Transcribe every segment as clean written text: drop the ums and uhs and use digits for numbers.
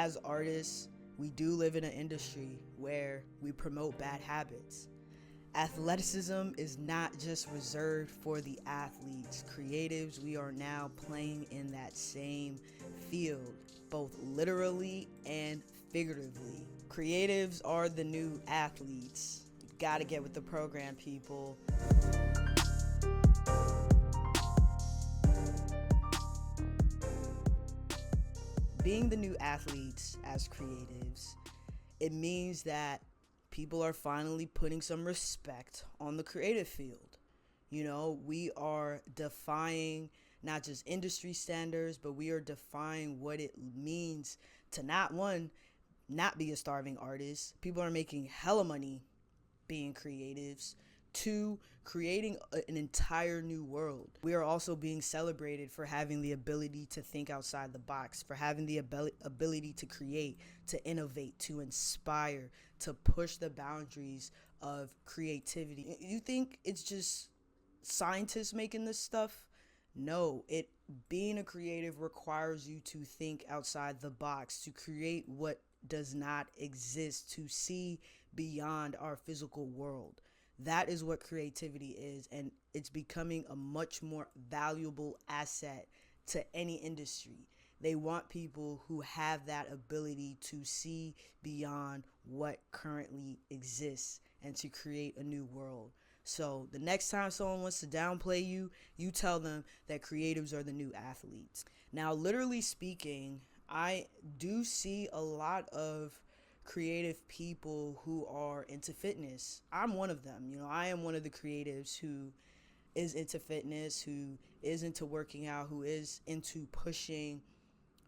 as artists, we do live in an industry where we promote bad habits. Athleticism is not just reserved for the athletes. Creatives, we are now playing in that same field, both literally and figuratively. Creatives are the new athletes. You gotta get with the program, people. Being the new athletes as creatives, it means that people are finally putting some respect on the creative field. You know, we are defying not just industry standards, but we are defying what it means to not be a starving artist. People are making hella money being creatives, to creating an entire new world. We are also being celebrated for having the ability to think outside the box, for having the ability to create, to innovate, to inspire, to push the boundaries of creativity. You think it's just scientists making this stuff? No, being a creative requires you to think outside the box, to create what does not exist, to see beyond our physical world. That is what creativity is, and it's becoming a much more valuable asset to any industry. They want people who have that ability to see beyond what currently exists and to create a new world. So the next time someone wants to downplay you, you tell them that creatives are the new athletes. Now, literally speaking, I do see a lot of creative people who are into fitness. I'm one of them. You know, I am one of the creatives who is into fitness, who is into working out, who is into pushing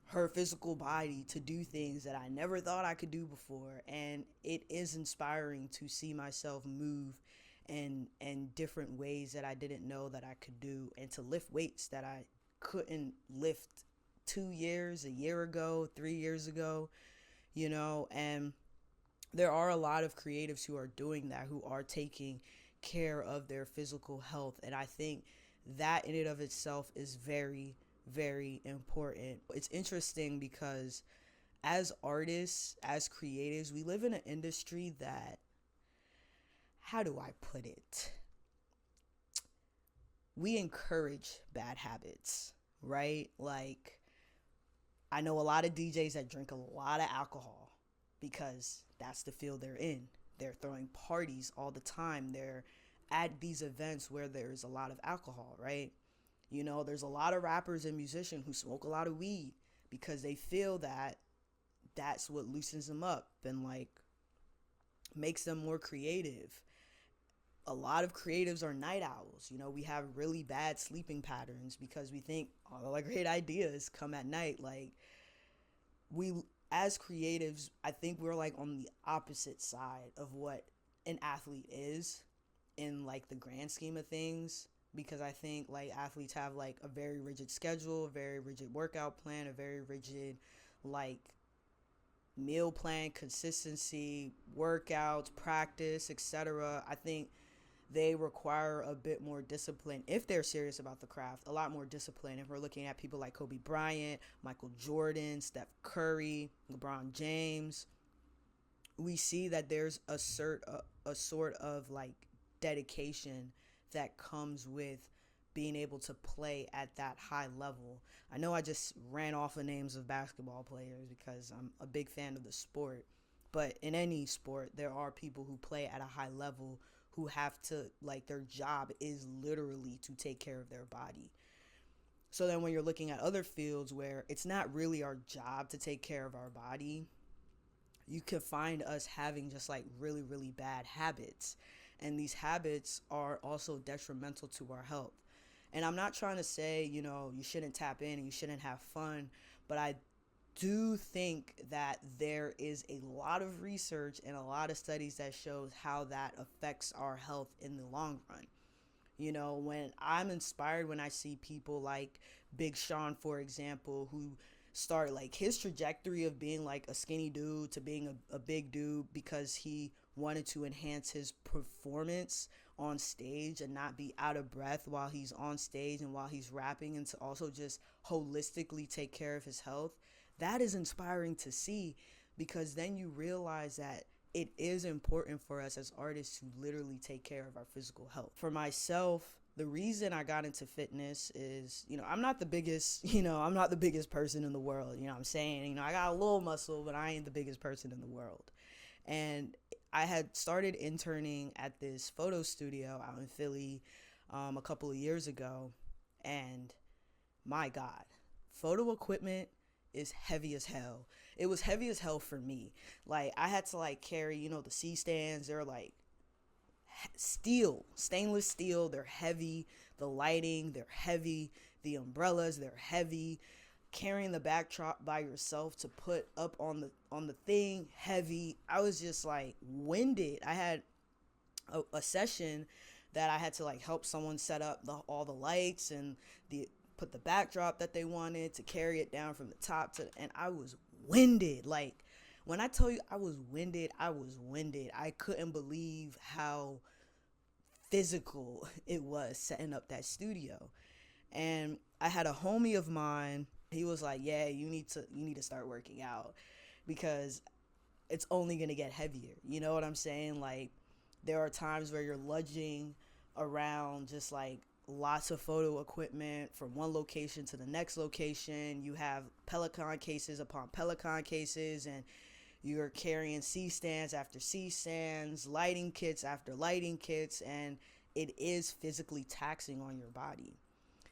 her physical body to do things that I never thought I could do before. And it is inspiring to see myself move in different ways that I didn't know that I could do, and to lift weights that I couldn't lift 2 years, a year ago, 3 years ago. You know, and there are a lot of creatives who are doing that, who are taking care of their physical health. And I think that in and of itself is very, very important. It's interesting because as artists, as creatives, we live in an industry that, how do I put it? We encourage bad habits, right? Like, I know a lot of DJs that drink a lot of alcohol because that's the field they're in. They're throwing parties all the time. They're at these events where there's a lot of alcohol, right? You know, there's a lot of rappers and musicians who smoke a lot of weed because they feel that that's what loosens them up and like makes them more creative. A lot of creatives are night owls. You know, we have really bad sleeping patterns because we think all our great ideas come at night. Like, we, as creatives, I think we're like on the opposite side of what an athlete is in like the grand scheme of things, because I think like athletes have like a very rigid schedule, a very rigid workout plan, a very rigid like meal plan, consistency, workouts, practice, etc. I think they require a bit more discipline if they're serious about the craft, a lot more discipline. If we're looking at people like Kobe Bryant, Michael Jordan, Steph Curry, LeBron James, we see that there's a sort of like dedication that comes with being able to play at that high level. I know I just ran off the names of basketball players because I'm a big fan of the sport, but in any sport, there are people who play at a high level who have to, like, their job is literally to take care of their body. So then when you're looking at other fields where it's not really our job to take care of our body, you can find us having just like really, really bad habits. And these habits are also detrimental to our health. And I'm not trying to say, you know, you shouldn't tap in and you shouldn't have fun, but I do think that there is a lot of research and a lot of studies that shows how that affects our health in the long run. You know, when I'm inspired when I see people like Big Sean, for example, who start like his trajectory of being like a skinny dude to being a big dude because he wanted to enhance his performance on stage and not be out of breath while he's on stage and while he's rapping, and to also just holistically take care of his health. that is inspiring to see, because then you realize that it is important for us as artists to literally take care of our physical health. For myself, the reason I got into fitness is, I'm not the biggest, I'm not the biggest person in the world. You know what I'm saying? I got a little muscle, but I ain't the biggest person in the world. And I had started interning at this photo studio out in Philly a couple of years ago. And my God, photo equipment is heavy as hell. It was heavy as hell for me. Like, I had to carry, the C stands. They're steel, stainless steel. They're heavy. The lighting, they're heavy. The umbrellas, they're heavy. Carrying the backdrop by yourself to put up on the thing, heavy. I was just winded. I had a session that I had to help someone set up all the lights and put the backdrop that they wanted, to carry it down from the top and I was winded. When I tell you I was winded, I was winded. I couldn't believe how physical it was setting up that studio. And I had a homie of mine. He was like, yeah, you need to start working out, because it's only going to get heavier. You know what I'm saying? There are times where you're lunging around just lots of photo equipment from one location to the next location. You have Peloton cases upon Peloton cases, and you're carrying C stands after C stands, lighting kits after lighting kits, and it is physically taxing on your body.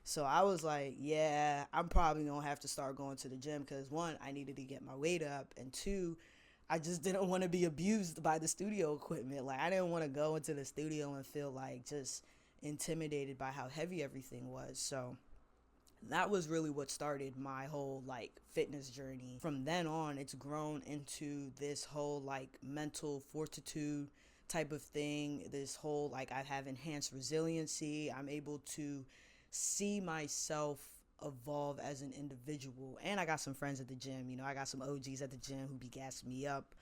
So I was like, yeah, I'm probably going to have to start going to the gym, because one, I needed to get my weight up, and two, I just didn't want to be abused by the studio equipment. I didn't want to go into the studio and feel just intimidated by how heavy everything was. So that was really what started my whole fitness journey. From then on, it's grown into this whole mental fortitude type of thing. This whole I have enhanced resiliency. I'm able to see myself evolve as an individual. And I got some friends at the gym. I got some OGs at the gym who be gassing me up.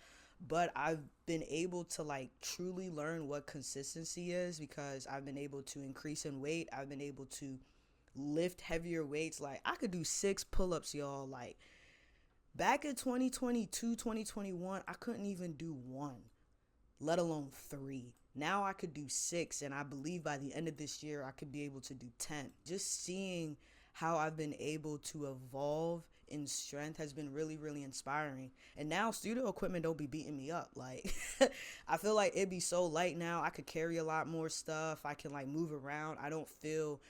But I've been able to truly learn what consistency is, because I've been able to increase in weight. I've been able to lift heavier weights. I could do 6 pull-ups, y'all. Back in 2022, 2021, I couldn't even do 1, let alone 3. Now I could do 6, and I believe by the end of this year, I could be able to do 10. Just seeing how I've been able to evolve in strength has been really, really inspiring. And now studio equipment don't be beating me up. I feel like it'd be so light now. I could carry a lot more stuff. I can move around. I don't feel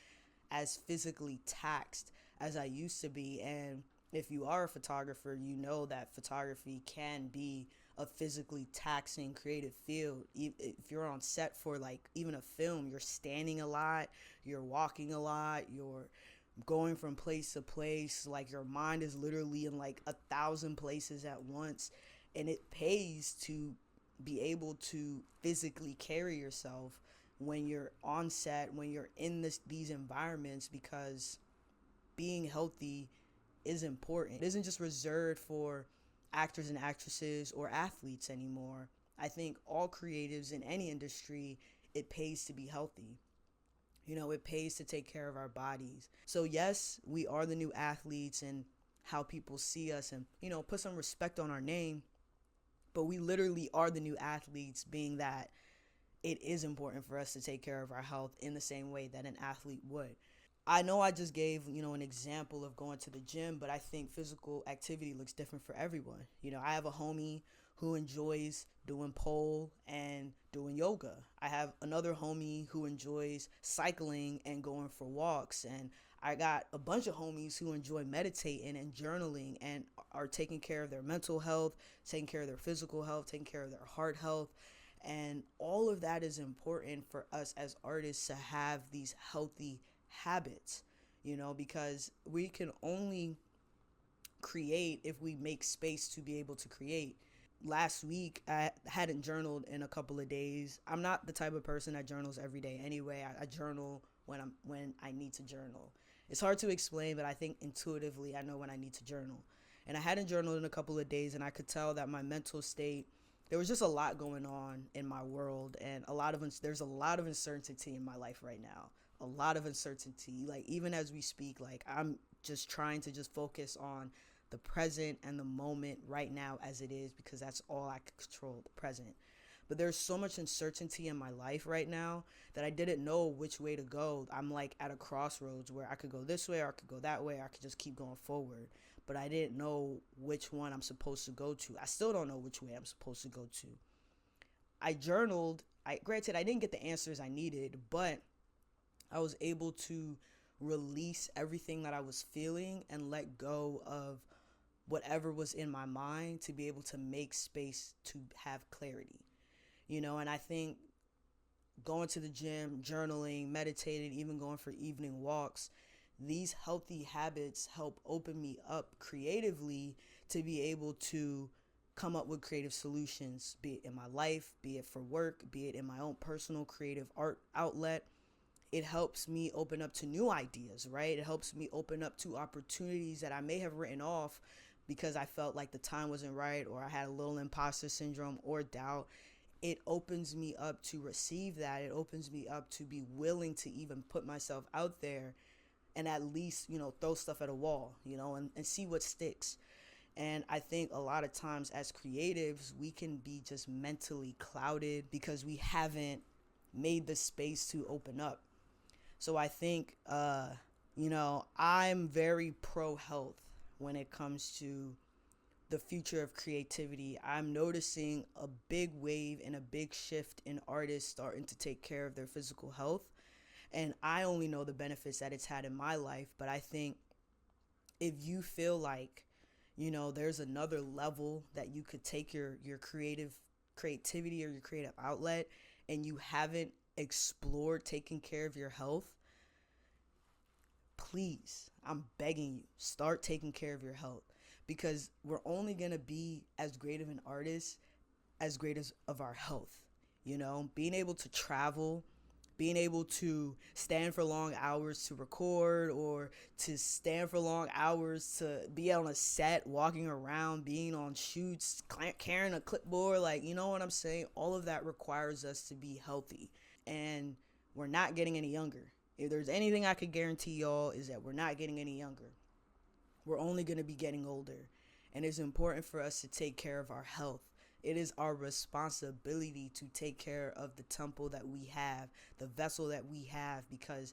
as physically taxed as I used to be. And if you are a photographer, you know that photography can be a physically taxing creative field. If you're on set for even a film, you're standing a lot, you're walking a lot, you're going from place to place. Your mind is literally in 1,000 places at once, and it pays to be able to physically carry yourself when you're on set, when you're in these environments, because being healthy is important. It isn't just reserved for actors and actresses or athletes anymore. I think all creatives in any industry, it pays to be healthy. It pays to take care of our bodies. So yes, we are the new athletes and how people see us, and, put some respect on our name. But we literally are the new athletes, being that it is important for us to take care of our health in the same way that an athlete would. I know I just gave, an example of going to the gym, but I think physical activity looks different for everyone. I have a homie who enjoys doing pole and doing yoga. I have another homie who enjoys cycling and going for walks. And I got a bunch of homies who enjoy meditating and journaling and are taking care of their mental health, taking care of their physical health, taking care of their heart health. And all of that is important for us as artists to have these healthy habits, because we can only create if we make space to be able to create. Last week, I hadn't journaled in a couple of days. I'm not the type of person that journals every day anyway. I journal when I need to journal. It's hard to explain, but I think intuitively I know when I need to journal. And I hadn't journaled in a couple of days, and I could tell that my mental state, there was just a lot going on in my world, and there's a lot of uncertainty in my life right now. A lot of uncertainty. Even as we speak, I'm just trying to just focus on the present and the moment right now as it is, because that's all I can control, the present. But there's so much uncertainty in my life right now that I didn't know which way to go. I'm like at a crossroads where I could go this way or I could go that way. Or I could just keep going forward. But I didn't know which one I'm supposed to go to. I still don't know which way I'm supposed to go to. I journaled. Granted, I didn't get the answers I needed, but I was able to release everything that I was feeling and let go of whatever was in my mind to be able to make space to have clarity. And I think going to the gym, journaling, meditating, even going for evening walks, these healthy habits help open me up creatively to be able to come up with creative solutions, be it in my life, be it for work, be it in my own personal creative art outlet. It helps me open up to new ideas, right? It helps me open up to opportunities that I may have written off because I felt like the time wasn't right, or I had a little imposter syndrome or doubt. It opens me up to receive that. It opens me up to be willing to even put myself out there and at least, throw stuff at a wall, and see what sticks. And I think a lot of times as creatives, we can be just mentally clouded because we haven't made the space to open up. So I think, I'm very pro health when it comes to the future of creativity. I'm noticing a big wave and a big shift in artists starting to take care of their physical health. And I only know the benefits that it's had in my life. But I think if you feel like, there's another level that you could take your creativity or your creative outlet, and you haven't explored taking care of your health, please, I'm begging you, start taking care of your health. Because we're only going to be as great of an artist as great as of our health. Being able to travel, being able to stand for long hours to record, or to stand for long hours to be on a set, walking around, being on shoots, carrying a clipboard, you know what I'm saying? All of that requires us to be healthy. And we're not getting any younger. If there's anything I could guarantee y'all, is that we're not getting any younger. We're only going to be getting older. And it's important for us to take care of our health. It is our responsibility to take care of the temple that we have, the vessel that we have, because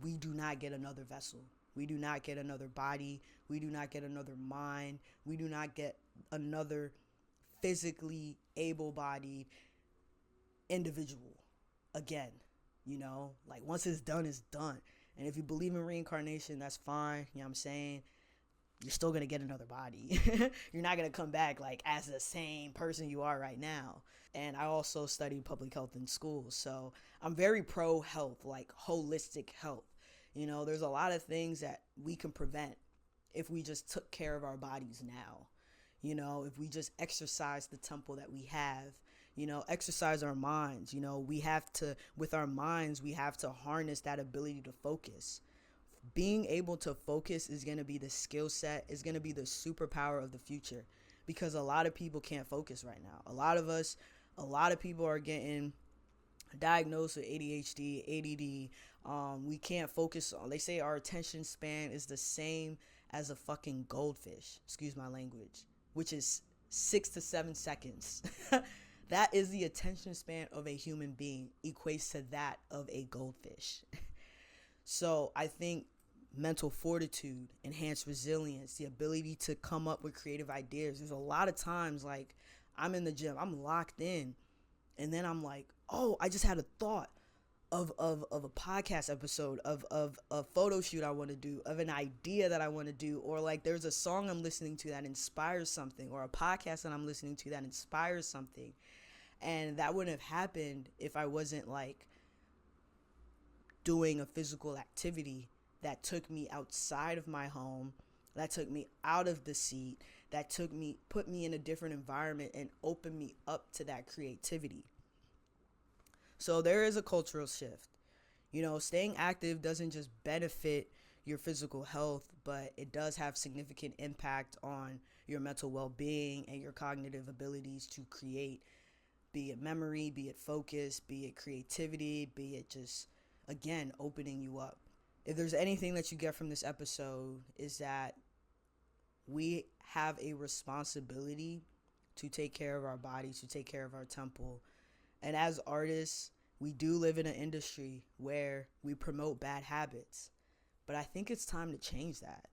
we do not get another vessel. We do not get another body. We do not get another mind. We do not get another physically able-bodied individual again. Once it's done, it's done. And if you believe in reincarnation, that's fine. You know what I'm saying? You're still going to get another body. You're not going to come back as the same person you are right now. And I also studied public health in school. So I'm very pro health, holistic health. There's a lot of things that we can prevent if we just took care of our bodies now. If we just exercise the temple that we have, exercise our minds. We have to, with our minds, we have to harness that ability to focus. Being able to focus is going to be the skill set, is going to be the superpower of the future, because a lot of people can't focus right now. A lot of people are getting diagnosed with ADHD, ADD. We can't focus on, they say our attention span is the same as a fucking goldfish, excuse my language, which is 6 to 7 seconds. That is the attention span of a human being, equates to that of a goldfish. So I think mental fortitude, enhanced resilience, the ability to come up with creative ideas. There's a lot of times I'm in the gym, I'm locked in, and then I'm like, oh, I just had a thought of a podcast episode, of a photo shoot I want to do, of an idea that I want to do, or there's a song I'm listening to that inspires something, or a podcast that I'm listening to that inspires something. And that wouldn't have happened if I wasn't doing a physical activity that took me outside of my home, that took me out of the seat, that put me in a different environment and opened me up to that creativity. So there is a cultural shift. Staying active doesn't just benefit your physical health, but it does have significant impact on your mental well-being and your cognitive abilities to create, be it memory, be it focus, be it creativity, be it just, again, opening you up. If there's anything that you get from this episode, is that we have a responsibility to take care of our bodies, to take care of our temple. And as artists, we do live in an industry where we promote bad habits. But I think it's time to change that.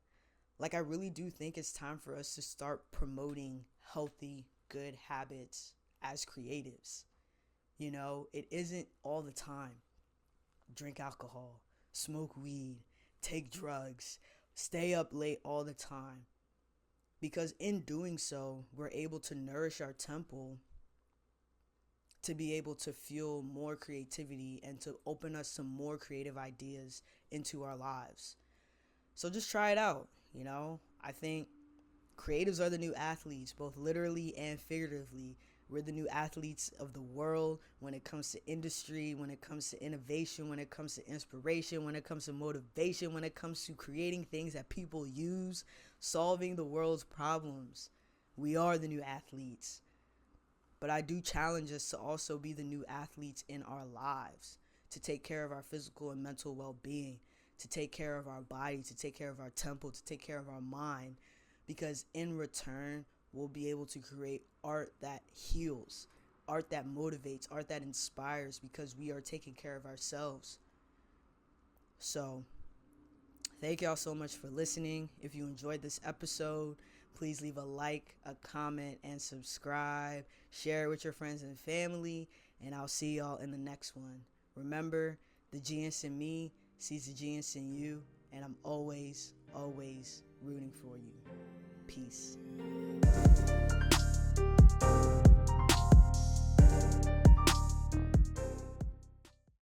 Like, I really do think it's time for us to start promoting healthy, good habits as creatives. You know, it isn't all the time. Drink alcohol, smoke weed, take drugs, stay up late all the time. Because in doing so, we're able to nourish our temple to be able to fuel more creativity and to open us some more creative ideas into our lives. So just try it out, you know? I think creatives are the new athletes, both literally and figuratively. We're the new athletes of the world when it comes to industry, when it comes to innovation, when it comes to inspiration, when it comes to motivation, when it comes to creating things that people use, solving the world's problems. We are the new athletes. But I do challenge us to also be the new athletes in our lives, to take care of our physical and mental well-being, to take care of our body, to take care of our temple, to take care of our mind, because in return, we'll be able to create art that heals, art that motivates, art that inspires, because we are taking care of ourselves. So, thank y'all so much for listening. If you enjoyed this episode, please leave a like, a comment, and subscribe. Share it with your friends and family, and I'll see y'all in the next one. Remember, the genius in me sees the genius in you, and I'm always, always rooting for you. Peace.